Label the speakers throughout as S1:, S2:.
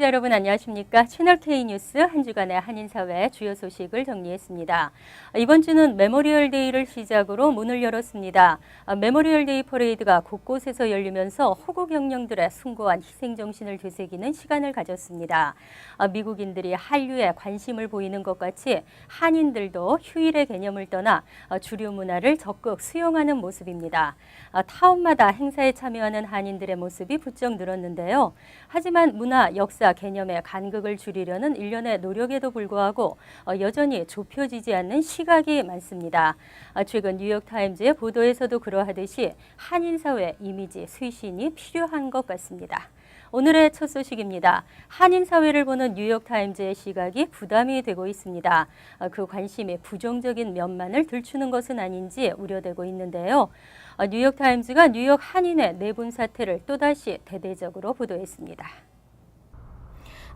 S1: 시청자 여러분 안녕하십니까? 채널 K뉴스 한 주간의 한인사회 주요 소식을 정리했습니다. 이번 주는 메모리얼 데이를 시작으로 문을 열었습니다. 메모리얼 데이 퍼레이드가 곳곳에서 열리면서 호국 영령들의 숭고한 희생정신을 되새기는 시간을 가졌습니다. 미국인들이 한류에 관심을 보이는 것 같이 한인들도 휴일의 개념을 떠나 주류 문화를 적극 수용하는 모습입니다. 타운마다 행사에 참여하는 한인들의 모습이 부쩍 늘었는데요. 하지만 문화, 역사, 개념의 간극을 줄이려는 일련의 노력에도 불구하고 여전히 좁혀지지 않는 시각이 많습니다. 최근 뉴욕타임즈의 보도에서도 그러하듯이 한인사회 이미지 쇄신이 필요한 것 같습니다. 오늘의 첫 소식입니다. 한인사회를 보는 뉴욕타임즈의 시각이 부담이 되고 있습니다. 그 관심이 부정적인 면만을 들추는 것은 아닌지 우려되고 있는데요. 뉴욕타임즈가 뉴욕 한인회 내분 사태를 또다시 대대적으로 보도했습니다.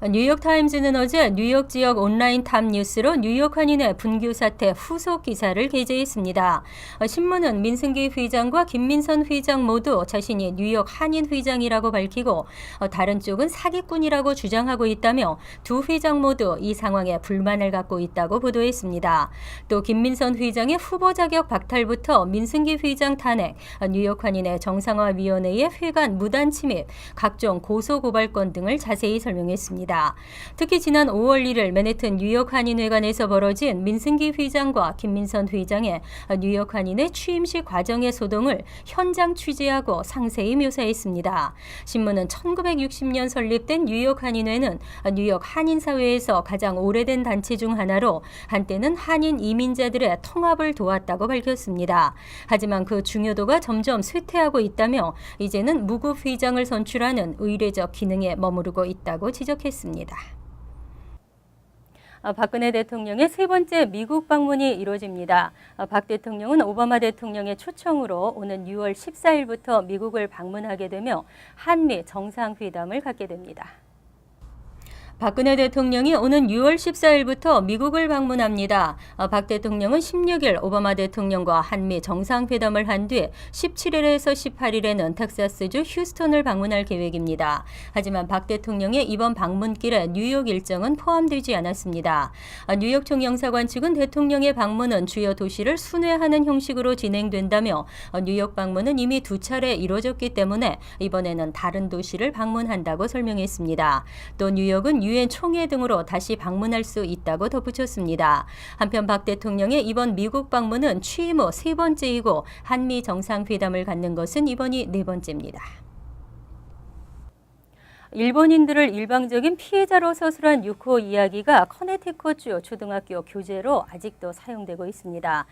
S1: 뉴욕타임즈는 어제 뉴욕 지역 온라인 탑 뉴스로 뉴욕 한인회 분규 사태 후속 기사를 게재했습니다. 신문은 민승기 회장과 김민선 회장 모두 자신이 뉴욕 한인 회장이라고 밝히고 다른 쪽은 사기꾼이라고 주장하고 있다며 두 회장 모두 이 상황에 불만을 갖고 있다고 보도했습니다. 또 김민선 회장의 후보 자격 박탈부터 민승기 회장 탄핵, 뉴욕 한인회 정상화위원회의 회관 무단 침입, 각종 고소고발건 등을 자세히 설명했습니다. 특히 지난 5월 1일 맨해튼 뉴욕 한인회관에서 벌어진 민승기 회장과 김민선 회장의 뉴욕 한인회 취임식 과정의 소동을 현장 취재하고 상세히 묘사했습니다. 신문은 1960년 설립된 뉴욕 한인회는 뉴욕 한인사회에서 가장 오래된 단체 중 하나로 한때는 한인 이민자들의 통합을 도왔다고 밝혔습니다. 하지만 그 중요도가 점점 쇠퇴하고 있다며 이제는 무급 회장을 선출하는 의례적 기능에 머무르고 있다고 지적했습니다. 박근혜 대통령의 세 번째 미국 방문이 이루어집니다. 박 대통령은 오바마 대통령의 초청으로 오는 6월 14일부터 미국을 방문하게 되며 한미 정상회담을 갖게 됩니다. 박근혜 대통령이 오는 6월 14일부터 미국을 방문합니다. 박 대통령은 16일 오바마 대통령과 한미 정상회담을 한 뒤 17일에서 18일에는 텍사스주 휴스턴을 방문할 계획입니다. 하지만 박 대통령의 이번 방문길에 뉴욕 일정은 포함되지 않았습니다. 뉴욕 총영사관 측은 대통령의 방문은 주요 도시를 순회하는 형식으로 진행된다며 뉴욕 방문은 이미 2차례 이루어졌기 때문에 이번에는 다른 도시를 방문한다고 설명했습니다. 또 뉴욕은 유엔 총회 등으로 다시 방문할 수 있다고 덧붙였습니다. 한편 박 대통령의 이번 미국 방문은 취임 후 세 번째이고 한미 정상회담을 갖는 것은 이번이 네 번째입니다. 일본인들을 일방적인 피해자로 서술한 6호 이야기가 커네티컷주 초등학교 교재로 아직도 사용되고 있습니다.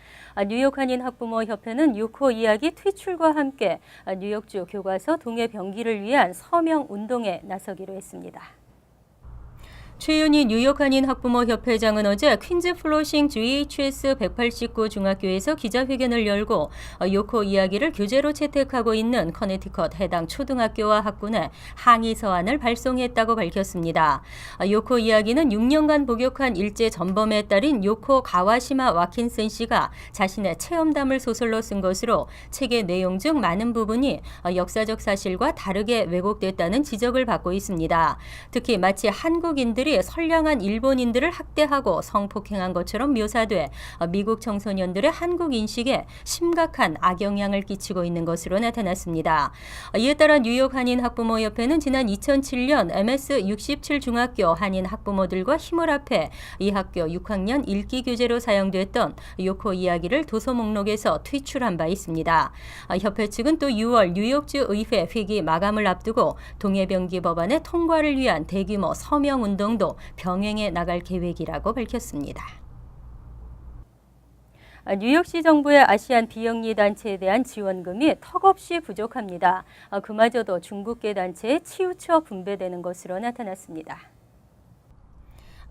S1: 뉴욕 한인 학부모 협회는 6호 이야기 퇴출과 함께 뉴욕주 교과서 동해 병기를 위한 서명 운동에 나서기로 했습니다. 최윤희 뉴욕 한인 학부모 협회장은 어제 퀸즈 플로싱 GHS 189 중학교에서 기자회견을 열고 6호 이야기를 교재로 채택하고 있는 커네티컷 해당 초등학교와 학군에 항의 서한을 발송했다고 밝혔습니다. 6호 이야기는 6년간 복역한 일제 전범의 딸인 요코 가와시마 와킨슨 씨가 자신의 체험담을 소설로 쓴 것으로 책의 내용 중 많은 부분이 역사적 사실과 다르게 왜곡됐다는 지적을 받고 있습니다. 특히 마치 한국인들이 선량한 일본인들을 학대하고 성폭행한 것처럼 묘사돼 미국 청소년들의 한국 인식에 심각한 악영향을 끼치고 있는 것으로 나타났습니다. 이에 따라 뉴욕 한인 학부모 협회는 지난 2007년 MS67 중학교 한인 학부모들과 힘을 합해 이 학교 6학년 읽기 교재로 사용됐던 요코 이야기를 도서 목록에서 퇴출한 바 있습니다. 협회 측은 또 6월 뉴욕주 의회 회기 마감을 앞두고 동해병기 법안의 통과를 위한 대규모 서명 운동 도 병행해 나갈 계획이라고 밝혔습니다. 뉴욕시 정부의 아시안 비영리 단체에 대한 지원금이 턱없이 부족합니다. 그마저도 중국계 단체에 치우쳐 분배되는 것으로 나타났습니다.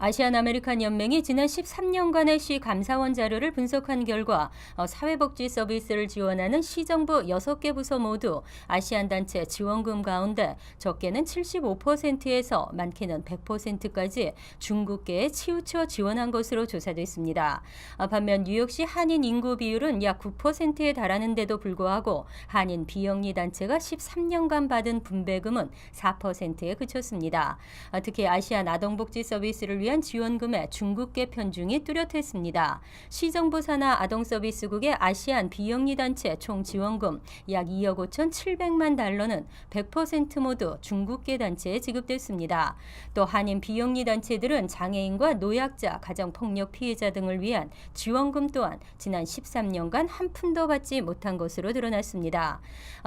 S1: 아시안 아메리칸 연맹이 지난 13년간의 시 감사원 자료를 분석한 결과 사회복지 서비스를 지원하는 시정부 6개 부서 모두 아시안 단체 지원금 가운데 적게는 75%에서 많게는 100%까지 중국계에 치우쳐 지원한 것으로 조사됐습니다. 반면 뉴욕시 한인 인구 비율은 약 9%에 달하는데도 불구하고 한인 비영리 단체가 13년간 받은 분배금은 4%에 그쳤습니다. 특히 아시안 아동복지 서비스를 위한 지원금의 중국계 편중이 뚜렷했습니다. 시정부 산하 아동서비스국의 아시안 비영리 단체 총 지원금 약 2억 5,700만 달러는 100% 모두 중국계 단체에 지급됐습니다. 또 한인 비영리 단체들은 장애인과 노약자, 가정폭력 피해자 등을 위한 지원금 또한 지난 13년간 한 푼도 받지 못한 것으로 드러났습니다.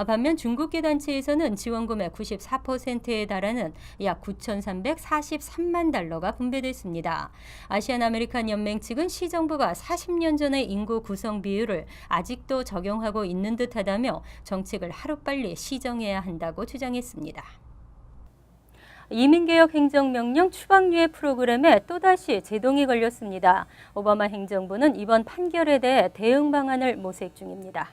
S1: 반면 중국계 단체에서는 지원금의 94%에 달하는 약 9,343만 달러가 분배됐습니다. 아시안 아메리칸 연맹 측은 시정부가 40년 전의 인구 구성 비율을 아직도 적용하고 있는 듯하다며 정책을 하루빨리 시정해야 한다고 주장했습니다. 이민개혁 행정명령 추방유예 프로그램에 또다시 제동이 걸렸습니다. 오바마 행정부는 이번 판결에 대해 대응 방안을 모색 중입니다.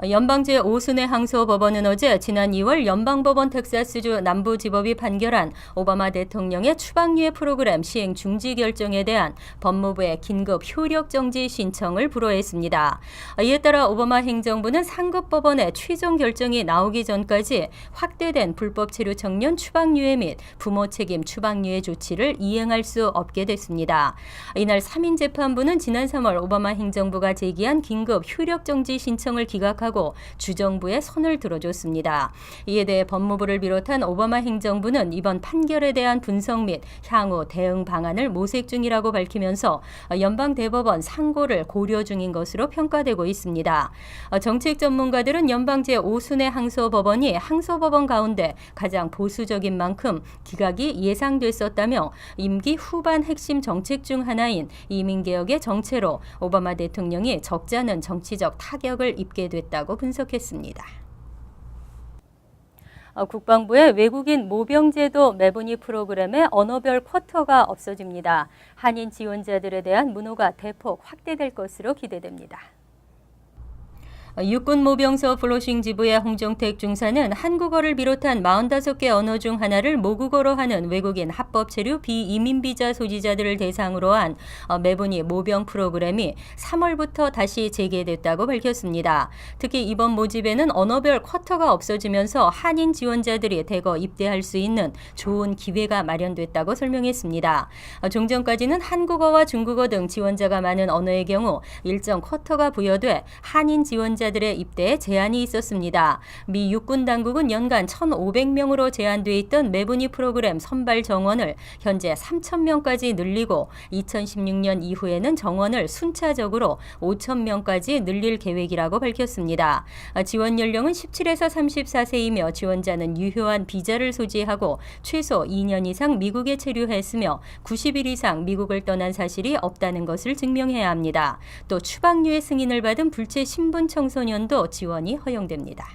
S1: 연방제 오순회 항소법원은 어제 지난 2월 연방법원 텍사스주 남부지법이 판결한 오바마 대통령의 추방유예 프로그램 시행 중지 결정에 대한 법무부의 긴급 효력 정지 신청을 불허했습니다. 이에 따라 오바마 행정부는 상급법원의 최종 결정이 나오기 전까지 확대된 불법 체류 청년 추방유예 및 부모 책임 추방유예 조치를 이행할 수 없게 됐습니다. 이날 3인 재판부는 지난 3월 오바마 행정부가 제기한 긴급 효력 정지 신청을 기각하고 주정부에 손을 들어줬습니다. 이에 대해 법무부를 비롯한 오바마 행정부는 이번 판결에 대한 분석 및 향후 대응 방안을 모색 중이라고 밝히면서 연방대법원 상고를 고려 중인 것으로 평가되고 있습니다. 정책 전문가들은 연방제 오순회 항소법원이 항소법원 가운데 가장 보수적인 만큼 기각이 예상됐었다며 임기 후반 핵심 정책 중 하나인 이민개혁의 정체로 오바마 대통령이 적지 않은 정치적 타격을 입게 됐다고 분석했습니다. 국방부의 외국인 모병제도 매분위 프로그램에 언어별 쿼터가 없어집니다. 한인 지원자들에 대한 문호가 대폭 확대될 것으로 기대됩니다. 육군 모병서 플로싱 지부의 홍정택 중사는 한국어를 비롯한 45개 언어 중 하나를 모국어로 하는 외국인 합법 체류 비이민 비자 소지자들을 대상으로 한 매분위 모병 프로그램이 3월부터 다시 재개됐다고 밝혔습니다. 특히 이번 모집에는 언어별 쿼터가 없어지면서 한인 지원자들이 대거 입대할 수 있는 좋은 기회가 마련됐다고 설명했습니다. 종전까지는 한국어와 중국어 등 지원자가 많은 언어의 경우 일정 쿼터가 부여돼 한인 지원자들의 입대에 제한이 있었습니다. 미 육군 당국은 연간 1,500명으로 제한돼 있던 매분위 프로그램 선발 정원을 현재 3,000명까지 늘리고 2016년 이후에는 정원을 순차적으로 5,000명까지 늘릴 계획이라고 밝혔습니다. 지원 연령은 17에서 34세이며 지원자는 유효한 비자를 소지하고 최소 2년 이상 미국에 체류했으며 90일 이상 미국을 떠난 사실이 없다는 것을 증명해야 합니다. 또 추방유예 승인을 받은 불체 신분 청소년도 지원이 허용됩니다.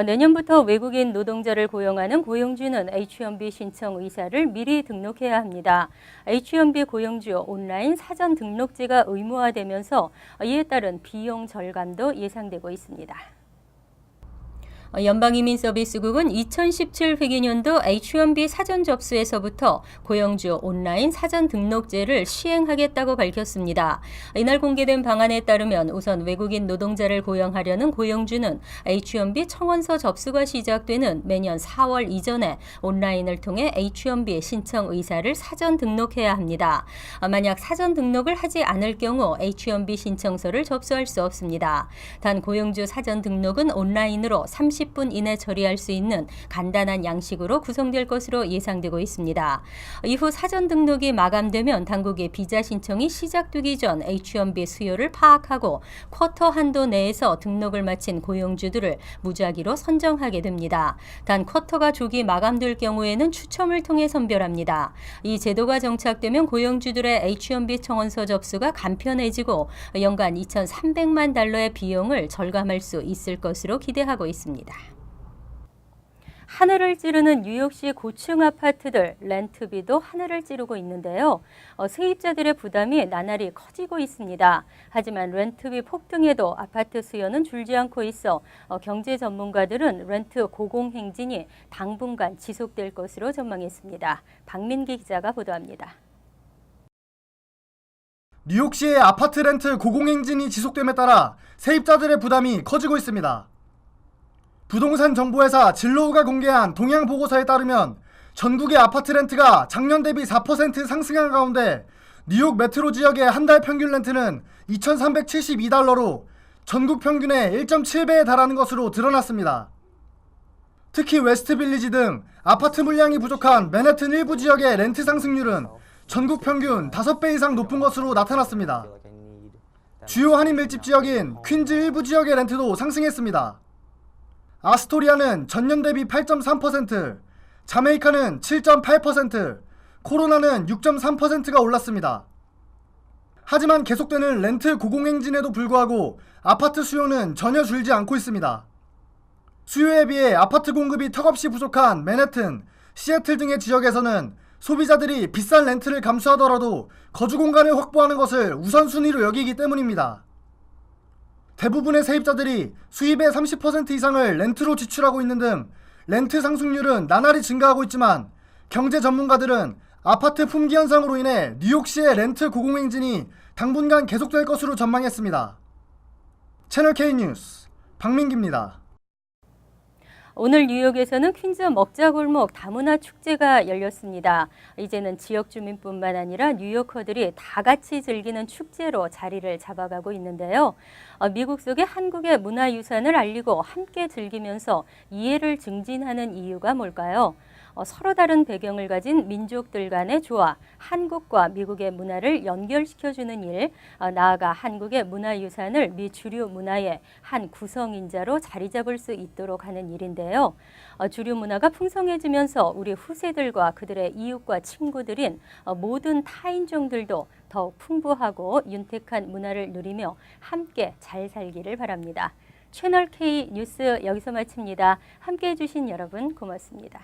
S1: 내년부터 외국인 노동자를 고용하는 고용주는 H-1B 신청 의사를 미리 등록해야 합니다. H-1B 고용주 온라인 사전 등록제가 의무화되면서 이에 따른 비용 절감도 예상되고 있습니다. 연방이민서비스국은 2017 회계년도 H-1B 사전 접수에서부터 고용주 온라인 사전 등록제를 시행하겠다고 밝혔습니다. 이날 공개된 방안에 따르면 우선 외국인 노동자를 고용하려는 고용주는 H-1B 청원서 접수가 시작되는 매년 4월 이전에 온라인을 통해 H-1B 신청 의사를 사전 등록해야 합니다. 만약 사전 등록을 하지 않을 경우 H-1B 신청서를 접수할 수 없습니다. 단 고용주 사전 등록은 온라인으로 30분 이내 처리할 수 있는 간단한 양식으로 구성될 것으로 예상되고 있습니다. 이후 사전 등록이 마감되면 당국의 비자 신청이 시작되기 전 H-1B 수요를 파악하고 쿼터 한도 내에서 등록을 마친 고용주들을 무작위로 선정하게 됩니다. 단 쿼터가 조기 마감될 경우에는 추첨을 통해 선별합니다. 이 제도가 정착되면 고용주들의 H-1B 청원서 접수가 간편해지고 연간 2,300만 달러의 비용을 절감할 수 있을 것으로 기대하고 있습니다. 하늘을 찌르는 뉴욕시 고층 아파트들 렌트비도 하늘을 찌르고 있는데요. 세입자들의 부담이 나날이 커지고 있습니다. 하지만 렌트비 폭등에도 아파트 수요는 줄지 않고 있어 경제 전문가들은 렌트 고공행진이 당분간 지속될 것으로 전망했습니다. 박민기 기자가 보도합니다.
S2: 뉴욕시의 아파트 렌트 고공행진이 지속됨에 따라 세입자들의 부담이 커지고 있습니다. 부동산 정보회사 진로우가 공개한 동향 보고서에 따르면 전국의 아파트 렌트가 작년 대비 4% 상승한 가운데 뉴욕 메트로 지역의 한 달 평균 렌트는 $2,372로 전국 평균의 1.7배에 달하는 것으로 드러났습니다. 특히 웨스트빌리지 등 아파트 물량이 부족한 맨해튼 일부 지역의 렌트 상승률은 전국 평균 5배 이상 높은 것으로 나타났습니다. 주요 한인 밀집 지역인 퀸즈 일부 지역의 렌트도 상승했습니다. 아스토리아는 전년 대비 8.3%, 자메이카는 7.8%, 코로나는 6.3%가 올랐습니다. 하지만 계속되는 렌트 고공행진에도 불구하고 아파트 수요는 전혀 줄지 않고 있습니다. 수요에 비해 아파트 공급이 턱없이 부족한 맨해튼, 시애틀 등의 지역에서는 소비자들이 비싼 렌트를 감수하더라도 거주 공간을 확보하는 것을 우선순위로 여기기 때문입니다. 대부분의 세입자들이 수입의 30% 이상을 렌트로 지출하고 있는 등 렌트 상승률은 나날이 증가하고 있지만 경제 전문가들은 아파트 품귀 현상으로 인해 뉴욕시의 렌트 고공행진이 당분간 계속될 것으로 전망했습니다. 채널K 뉴스 박민기입니다.
S1: 오늘 뉴욕에서는 퀸즈 먹자골목 다문화 축제가 열렸습니다. 이제는 지역 주민뿐만 아니라 뉴요커들이 다 같이 즐기는 축제로 자리를 잡아가고 있는데요. 미국 속의 한국의 문화유산을 알리고 함께 즐기면서 이해를 증진하는 이유가 뭘까요? 서로 다른 배경을 가진 민족들 간의 조화, 한국과 미국의 문화를 연결시켜주는 일, 나아가 한국의 문화유산을 미 주류 문화의 한 구성인자로 자리 잡을 수 있도록 하는 일인데요. 주류 문화가 풍성해지면서 우리 후세들과 그들의 이웃과 친구들인 모든 타인종들도 더욱 풍부하고 윤택한 문화를 누리며 함께 잘 살기를 바랍니다. 채널K 뉴스 여기서 마칩니다. 함께해 주신 여러분 고맙습니다.